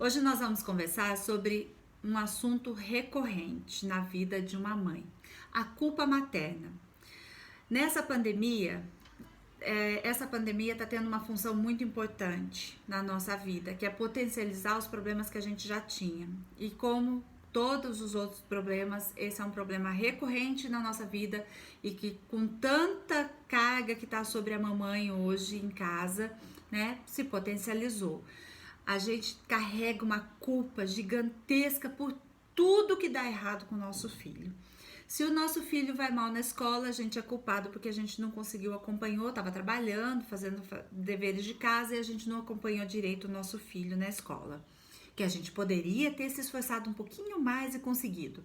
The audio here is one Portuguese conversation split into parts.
Hoje nós vamos conversar sobre um assunto recorrente na vida de uma mãe: a culpa materna. Nessa pandemia, essa pandemia está tendo uma função muito importante na nossa vida, que é potencializar os problemas que a gente já tinha. E como todos os outros problemas, esse é um problema recorrente na nossa vida e que com tanta carga que está sobre a mamãe hoje em casa, né, se potencializou. A gente carrega uma culpa gigantesca por tudo que dá errado com o nosso filho. Se o nosso filho vai mal na escola, a gente é culpado porque a gente não conseguiu acompanhar, estava trabalhando, fazendo deveres de casa e a gente não acompanhou direito o nosso filho na escola. Que a gente poderia ter se esforçado um pouquinho mais e conseguido.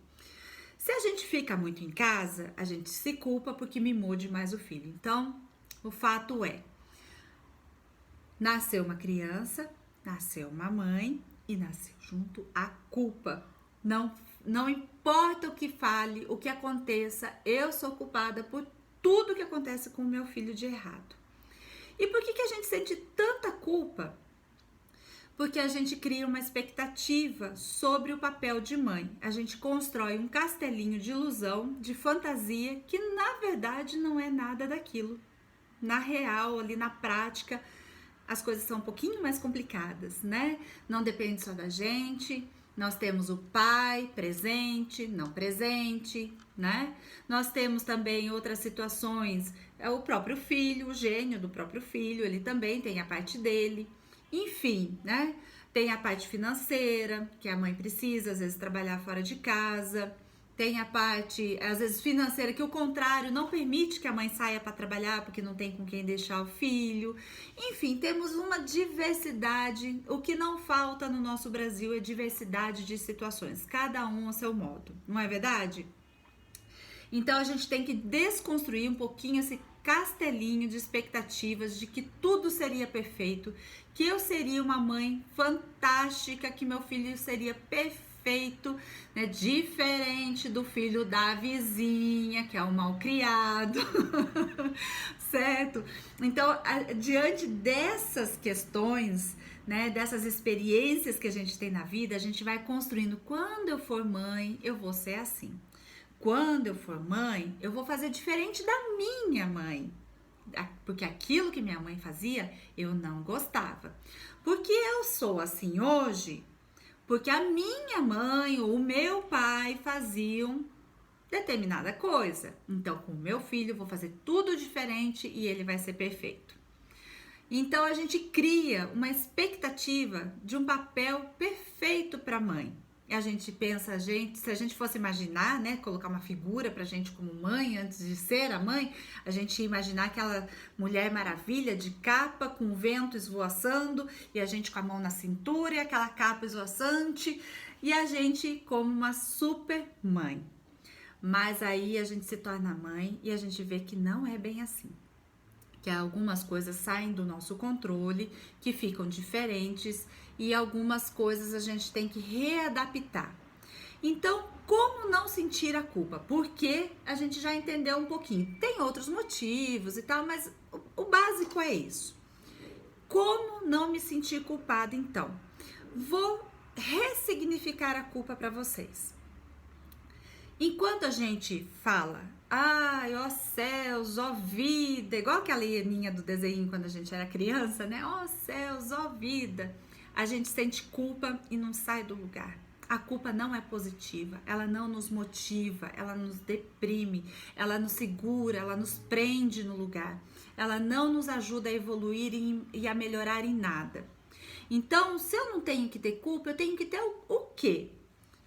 Se a gente fica muito em casa, a gente se culpa porque mimou demais o filho. Então, o fato é, nasceu uma criança, nasceu uma mãe e nasceu junto a culpa. Não importa o que fale, o que aconteça, eu sou culpada por tudo que acontece com o meu filho de errado. E por que a gente sente tanta culpa? Porque a gente cria uma expectativa sobre o papel de mãe. A gente constrói um castelinho de ilusão, de fantasia, que na verdade não é nada daquilo. Na real, ali na prática, as coisas são um pouquinho mais complicadas, né? Não depende só da gente. Nós temos o pai presente, não presente, né? Nós temos também outras situações, é o próprio filho, o gênio do próprio filho, ele também tem a parte dele. Enfim, né? Tem a parte financeira, que a mãe precisa, às vezes, trabalhar fora de casa. Tem a parte, às vezes, financeira, que o contrário não permite que a mãe saia para trabalhar porque não tem com quem deixar o filho. Enfim, temos uma diversidade. O que não falta no nosso Brasil é diversidade de situações, cada um ao seu modo, não é verdade? Então a gente tem que desconstruir um pouquinho esse castelinho de expectativas de que tudo seria perfeito, que eu seria uma mãe fantástica, que meu filho seria perfeito, né? Diferente do filho da vizinha, que é um malcriado, certo? Então, diante dessas questões, né, dessas experiências que a gente tem na vida, a gente vai construindo: quando eu for mãe, eu vou ser assim. Quando eu for mãe, eu vou fazer diferente da minha mãe. Porque aquilo que minha mãe fazia, eu não gostava. Porque eu sou assim hoje, porque a minha mãe ou o meu pai faziam determinada coisa. Então, com o meu filho, eu vou fazer tudo diferente e ele vai ser perfeito. Então, a gente cria uma expectativa de um papel perfeito para a mãe. A gente pensa, se a gente fosse imaginar, né, colocar uma figura pra gente como mãe, antes de ser a mãe, a gente ia imaginar aquela Mulher Maravilha de capa, com o vento esvoaçando, e a gente com a mão na cintura, e aquela capa esvoaçante, e a gente como uma super mãe. Mas aí a gente se torna mãe e a gente vê que não é bem assim. Que algumas coisas saem do nosso controle, que ficam diferentes e algumas coisas a gente tem que readaptar. Então, como não sentir a culpa? Porque a gente já entendeu um pouquinho. Tem outros motivos e tal, mas o básico é isso. Como não me sentir culpada, então? Vou ressignificar a culpa para vocês. Enquanto a gente fala, ai, ó céus, ó vida, igual aquela linha do desenho quando a gente era criança, né? Ó céus, ó vida, a gente sente culpa e não sai do lugar. A culpa não é positiva, ela não nos motiva, ela nos deprime, ela nos segura, ela nos prende no lugar, ela não nos ajuda a evoluir e a melhorar em nada. Então, se eu não tenho que ter culpa, eu tenho que ter o quê?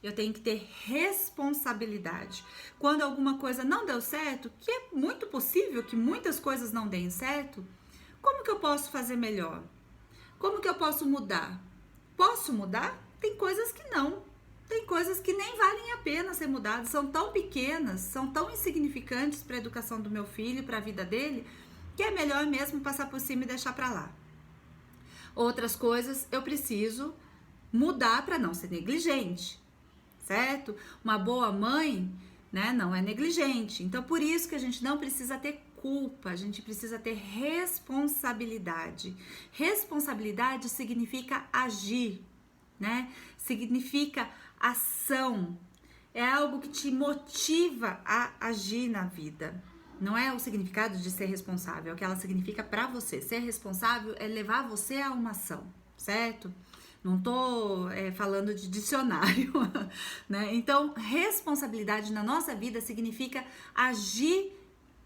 Eu tenho que ter responsabilidade. Quando alguma coisa não deu certo, que é muito possível que muitas coisas não deem certo, como que eu posso fazer melhor? Como que eu posso mudar? Posso mudar? Tem coisas que não. Tem coisas que nem valem a pena ser mudadas, são tão pequenas, são tão insignificantes para a educação do meu filho, para a vida dele, que é melhor mesmo passar por cima e deixar para lá. Outras coisas eu preciso mudar para não ser negligente. Certo? Uma boa mãe, né, não é negligente. Então, por isso que a gente não precisa ter culpa, a gente precisa ter responsabilidade. Responsabilidade significa agir. né? Significa ação. É algo que te motiva a agir na vida. Não é o significado de ser responsável, é o que ela significa para você. Ser responsável é levar você a uma ação, certo? Não tô falando de dicionário, né? Então, responsabilidade na nossa vida significa agir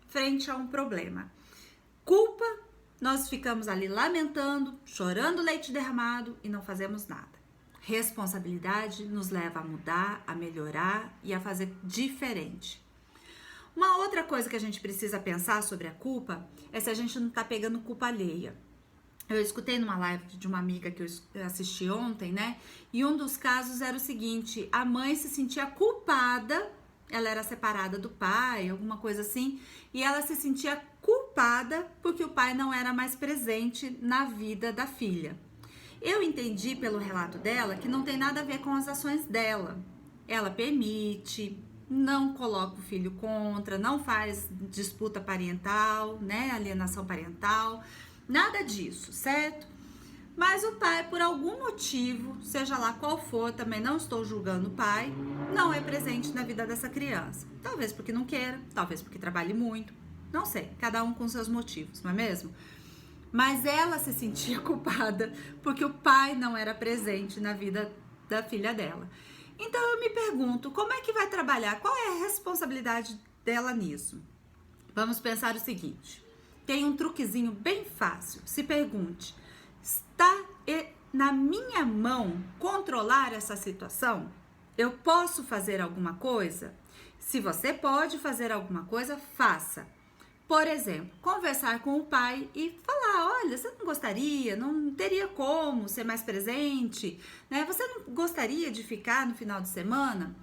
frente a um problema. Culpa, nós ficamos ali lamentando, chorando leite derramado e não fazemos nada. Responsabilidade nos leva a mudar, a melhorar e a fazer diferente. Uma outra coisa que a gente precisa pensar sobre a culpa é se a gente não tá pegando culpa alheia. Eu escutei numa live de uma amiga que eu assisti ontem, né? E um dos casos era o seguinte: a mãe se sentia culpada, ela era separada do pai, alguma coisa assim, e ela se sentia culpada porque o pai não era mais presente na vida da filha. Eu entendi pelo relato dela que não tem nada a ver com as ações dela. Ela permite, não coloca o filho contra, não faz disputa parental, né, alienação parental, nada disso, certo? Mas o pai, por algum motivo, seja lá qual for, também não estou julgando o pai, não é presente na vida dessa criança. Talvez porque não queira, talvez porque trabalhe muito, não sei, cada um com seus motivos, não é mesmo? Mas ela se sentia culpada porque o pai não era presente na vida da filha dela. Então eu me pergunto, como é que vai trabalhar? Qual é a responsabilidade dela nisso? Vamos pensar o seguinte, tem um truquezinho bem fácil. Se pergunte, está na minha mão controlar essa situação? Eu posso fazer alguma coisa? Se você pode fazer alguma coisa, faça. Por exemplo, conversar com o pai e falar, olha, você não gostaria, não teria como ser mais presente, né? Você não gostaria de ficar no final de semana?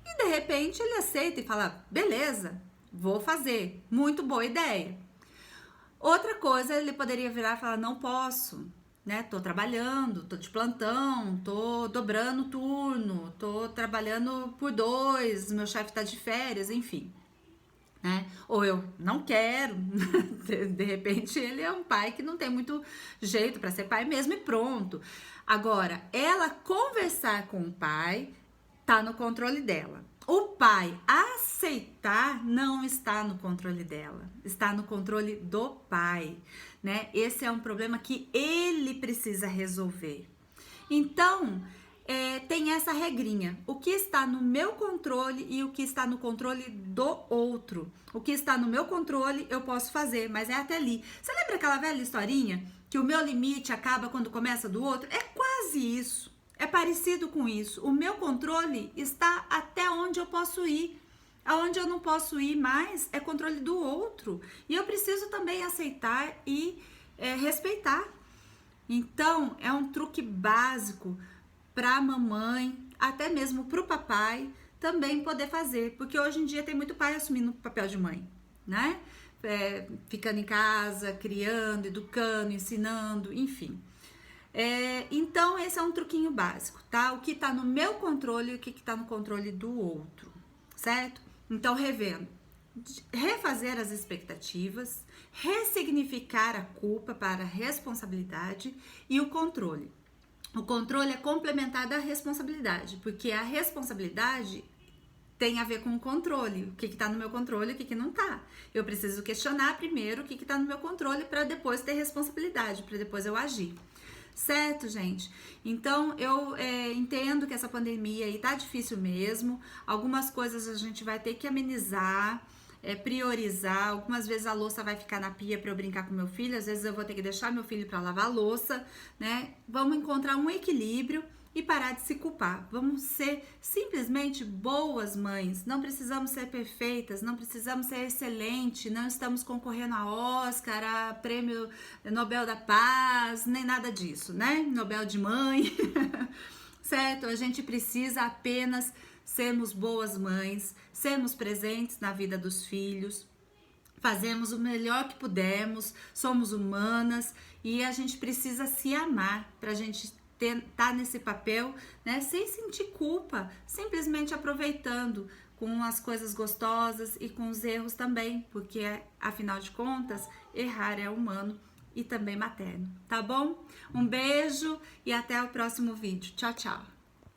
E de repente ele aceita e fala, beleza, vou fazer, muito boa ideia. Outra coisa, ele poderia virar e falar, não posso, né? Tô trabalhando, tô de plantão, tô dobrando turno, tô trabalhando por 2, meu chefe tá de férias, enfim. Né? Ou eu não quero, de repente ele é um pai que não tem muito jeito para ser pai mesmo e pronto. Agora, ela conversar com o pai tá no controle dela. O pai aceitar não está no controle dela, está no controle do pai, né? Esse é um problema que ele precisa resolver. Então, tem essa regrinha, o que está no meu controle e o que está no controle do outro. O que está no meu controle eu posso fazer, mas é até ali. Você lembra aquela velha historinha que o meu limite acaba quando começa do outro? É quase isso, é parecido com isso. O meu controle está até onde eu posso ir. Aonde eu não posso ir mais é controle do outro. E eu preciso também aceitar e respeitar. Então, é um truque básico para a mamãe, até mesmo para o papai também poder fazer, porque hoje em dia tem muito pai assumindo o papel de mãe, né? Ficando em casa, criando, educando, ensinando, enfim. Então esse é um truquinho básico, tá? O que tá no meu controle e o que tá no controle do outro, certo? Então, revendo, refazer as expectativas, ressignificar a culpa para a responsabilidade e o controle. O controle é complementar da responsabilidade, porque a responsabilidade tem a ver com o controle, o que está no meu controle e o que não está. Eu preciso questionar primeiro o que está no meu controle para depois ter responsabilidade, para depois eu agir. Certo, gente? Então, eu entendo que essa pandemia aí tá difícil mesmo, algumas coisas a gente vai ter que amenizar, priorizar. Algumas vezes a louça vai ficar na pia para eu brincar com meu filho, às vezes eu vou ter que deixar meu filho para lavar a louça, né? Vamos encontrar um equilíbrio e parar de se culpar. Vamos ser simplesmente boas mães. Não precisamos ser perfeitas, não precisamos ser excelentes, não estamos concorrendo a Oscar, a Prêmio Nobel da Paz, nem nada disso, né? Nobel de mãe. Certo? A gente precisa apenas sermos boas mães, sermos presentes na vida dos filhos, fazemos o melhor que pudermos, somos humanas e a gente precisa se amar para a gente estar nesse papel, né, sem sentir culpa, simplesmente aproveitando com as coisas gostosas e com os erros também, porque afinal de contas, errar é humano, e também materno, tá bom? Um beijo e até o próximo vídeo. Tchau, tchau!